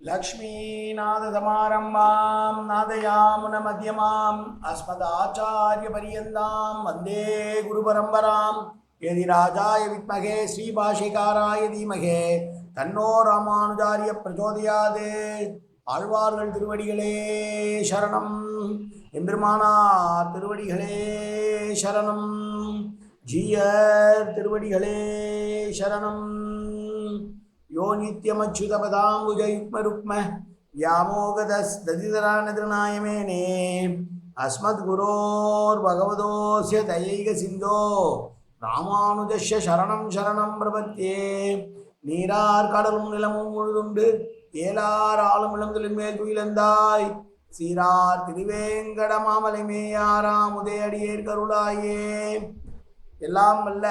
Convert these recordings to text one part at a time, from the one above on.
लक्ष्मीनाथसमारम्भां नादयामुनमध्यमाम् अस्मदाचार्यपर्यन्तां वन्दे गुरुपरम्परां यदि राजाय विद्महे श्रीभाष्यकाराय धीमहि तन्नो रामानुजार्य प्रचोदयात् ஆழ்வார்கள் திருவடிகளே சரணம் எம்பெருமானார் திருவடிகளே சரணம் ஜீயர் திருவடிகளே சரணம் यो नित्यमच्युतपदाम्बुजयुग्मरुक्म व्यामोगदस्दधितरानदृनायमेने अस्मद्गुरोर्भगवतोऽस्य दयैकसिन्धो रामानुजस्य शरणं शरणं प्रपद्ये நீரார் கடலும் நிலமும் முழுதுண்டு ஏலார் ஆளும் இளந்தலின் மேல் துயிலந்தாய் சீரார் திருவேங்கட மாமலை மேயாராம் உதயடியேர் கருளாயே. எல்லாம் வல்ல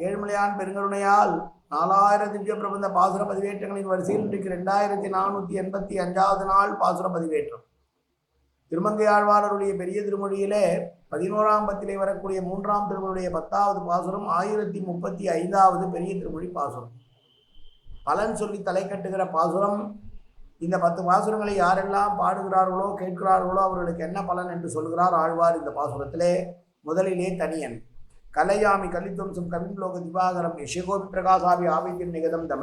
ஏழ்மலையான் பெருங்கருணையால் 4000 திவ்ய பிரபந்த பாசுர பதிவேற்றங்களின் வரிசையில் இன்றைக்கு 2485வது நாள் பாசுர பதிவேற்றம். திருமங்கையாழ்வாருடைய பெரிய திருமொழியிலே 11ஆம் பத்திலே வரக்கூடிய 3ஆம் திருமொழியுடைய 10வது பாசுரம் 1035வது பெரிய திருமொழி பாசுரம். பலன் சொல்லி தலை கட்டுகிற பாசுரம். இந்த 10 பாசுரங்களை யாரெல்லாம் பாடுகிறார்களோ கேட்கிறார்களோ அவர்களுக்கு என்ன பலன் என்று சொல்கிறார் ஆழ்வார் இந்த பாசுரத்திலே. முதலிலே தனியன் கலையாமி கலித்வம்சம் கவிம்லோக திவாகரம் யசகோபி பிரகாசாபி ஆபித்தின் நிகதம் தம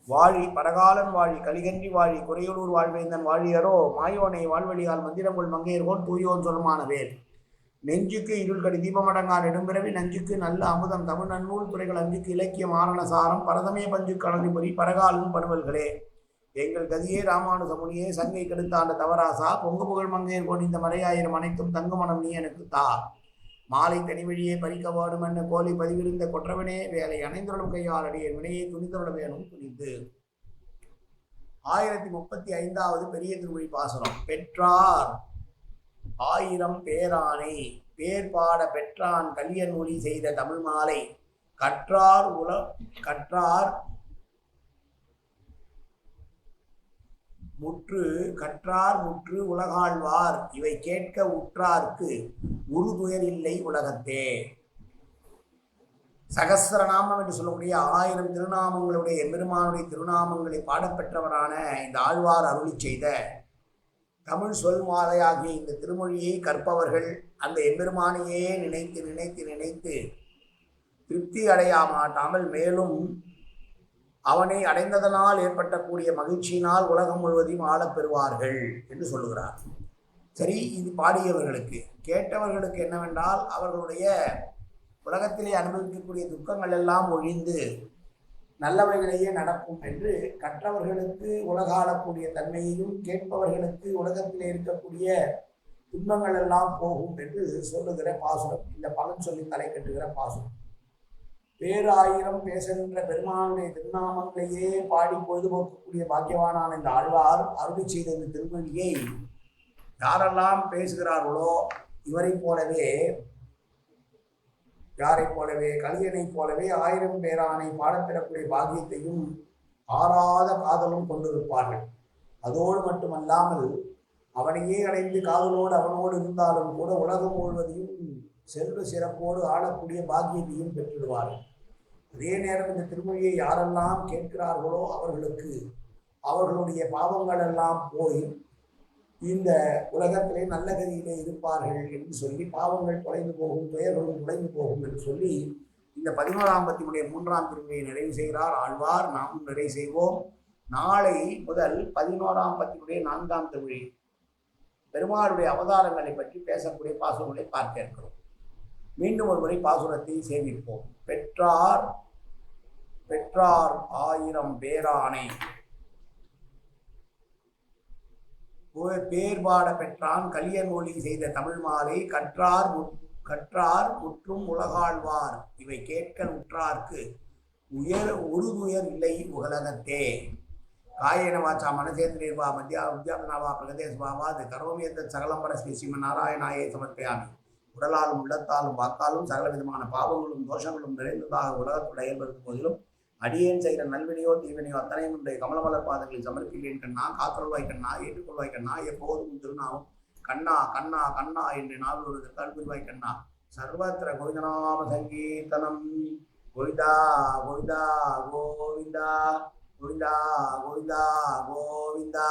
வாழி பரகாலன் வாழி கலிகன்றி வாழி குறையூர் வாழ்வேந்தன் வாழியரோ மாயோனை வாழ்வழியால் மந்திரங்கொள் மங்கையர்கோன் தூயோன் சொல்மான வேல் நெஞ்சுக்கு இருள்கடி தீபமடங்கா நெடும்பிறவி நஞ்சுக்கு நல்ல அமுதம் தமிழ் நன்னூல் துறைகள் அஞ்சுக்கு இலக்கிய மாரணசாரம் பரதமே பஞ்சு கலரிபுரி பரகாலும் பணுவல்களே எங்கள் கதியே ராமானுசமுனியே சங்கை கெடுத்தாண்ட தவராசா பொங்கு புகழ் மங்கையர்கோன் இந்த மறையாயிரம் அனைத்தும் தங்குமணம் நீ எனக்கு தா மாலை தனிவழியே பறிக்க வாடும் என்ன கோலை பதிவிருந்த கொற்றவனே வேலை அணைந்தருளும் கையாளடிய வினையை துணித்தருள வேணும் துணிந்து. 1035வது பெரிய திருமொழி பாசுரம். பெற்றார் 1000 பேரானை பேர் பாட பெற்றான் கல்யன் மொழி செய்த தமிழ் மாலை கற்றார் முற்று உலகாழ்வார் இவை கேட்க உற்றார்க்கு உறுதுயர் இல்லை உலகத்தே. சகஸ்ரநாமம் என்று சொல்லக்கூடிய 1000 திருநாமங்களுடைய எம்பெருமானுடைய திருநாமங்களை பாடப்பெற்றவரான இந்த ஆழ்வார் அருளி செய்த தமிழ் சொல் மாலையாகிய இந்த திருமொழியை கற்பவர்கள் அந்த எம்பெருமானையே நினைத்து நினைத்து நினைத்து திருப்தி அடையாமாட்டாமல் மேலும் அவனை அடைந்ததனால் ஏற்பட்டக்கூடிய மகிழ்ச்சியினால் உலகம் முழுவதையும் ஆளப் பெறுவார்கள் என்று சொல்லுகிறார். சரி, இது பாடியவர்களுக்கு. கேட்டவர்களுக்கு என்னவென்றால் அவர்களுடைய உலகத்திலே அனுபவிக்கக்கூடிய துக்கங்கள் எல்லாம் ஒழிந்து நல்லவைகளையே நடக்கும் என்று கற்றவர்களுக்கு உலகாளக்கூடிய தன்மையையும் கேட்பவர்களுக்கு உலகத்திலே இருக்கக்கூடிய துன்பங்கள் எல்லாம் போகும் என்று சொல்லுகிற பாசுரம். இந்த பலன் சொல்லி தலை கட்டுகிற பாசுரம். பேராயிரம் பேசுகின்ற பெருமானுடைய திருநாமங்களையே பாடி பொழுதுபோக்கக்கூடிய பாக்கியவானான இந்த ஆழ்வார் அருளி செய்த இந்த திருமொழியை யாரெல்லாம் பேசுகிறார்களோ யாரை போலவே கலியனை போலவே 1000 பேரானை பாடப்பெறக்கூடிய பாக்கியத்தையும் ஆறாத காதலும் கொண்டிருப்பார்கள். அதோடு மட்டுமல்லாமல் அவனையே அடைந்து காதலோடு அவனோடு இருந்தாலும் கூட உலகம் முழுவதையும் செல்வ சிறப்போடு ஆளக்கூடிய பாக்கியத்தையும் பெற்றிடுவார்கள். அதே நேரம் இந்த திருமொழியை யாரெல்லாம் கேட்கிறார்களோ அவர்களுக்கு அவர்களுடைய பாவங்கள் எல்லாம் போய் இந்த உலகத்திலே நல்ல கதியிலே இருப்பார்கள் என்று சொல்லி பாவங்கள் தொலைந்து போகும் துயர்களும் தொலைந்து போகும் என்று சொல்லி இந்த 11ஆம் பத்தினுடைய 3ஆம் திருமொழியை நிறைவு செய்கிறார் ஆழ்வார். நாமும் நிறைவு செய்வோம். நாளை முதல் 11ஆம் பத்தினுடைய 4ஆம் திருமொழி பெருமாளுடைய அவதாரங்களை பற்றி பேசக்கூடிய பாசுரங்களை பார்க்க இருக்கிறோம். மீண்டும் ஒரு முறை பாசுரத்தை சேமிப்போம். பெற்றார் 1000 பேரானை பேர் பாட பெற்றான் கலியன் மொழி செய்த தமிழ் மாலை கற்றார் முற்றும் உலகாழ்வார் இவை கேட்க உற்றார்க்கு உறுதுயர் இல்லை உலகத்தே. காயேன வாச்சா மனசேந்திரேர்வா வித்யாபனாவா பிரகதேஸ்வாவா அது கரோமியத்த சகலம்பர ஸ்ரீ ஸ்ரீமன் நாராயணாயே சமர்ப்பயாமி. உடலாலும் உள்ளத்தாலும் வாக்காலும் சகல விதமான பாவங்களும் தோஷங்களும் நிறைந்ததாக உலகத்துடைய இயல்பெடுத்த போதிலும் அடியேன் செய்கிற நல்வினையோ தீவினையோ அத்தனையும் உடைய கமலமலர் பாதங்களில் சமர்ப்பிக்கிறேன் கண்ணா. காத்தருள்வாய் கண்ணா, ஏற்றுக்கொள்வாய் கண்ணா, எப்போதும் திருநாமம் கண்ணா கண்ணா கண்ணா என்று நாவலோடு கல்புரிவாய் கண்ணா. சர்வத்திர கோவிந்தநாம சங்கீர்த்தனம் கோவிந்தா கோவிந்தா கோவிந்தா கோவிந்தா கோவிந்தா கோவிந்தா. கோவிந்தா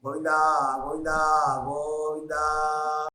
கோவிந்தா கோவிந்தா கோவிந்தா.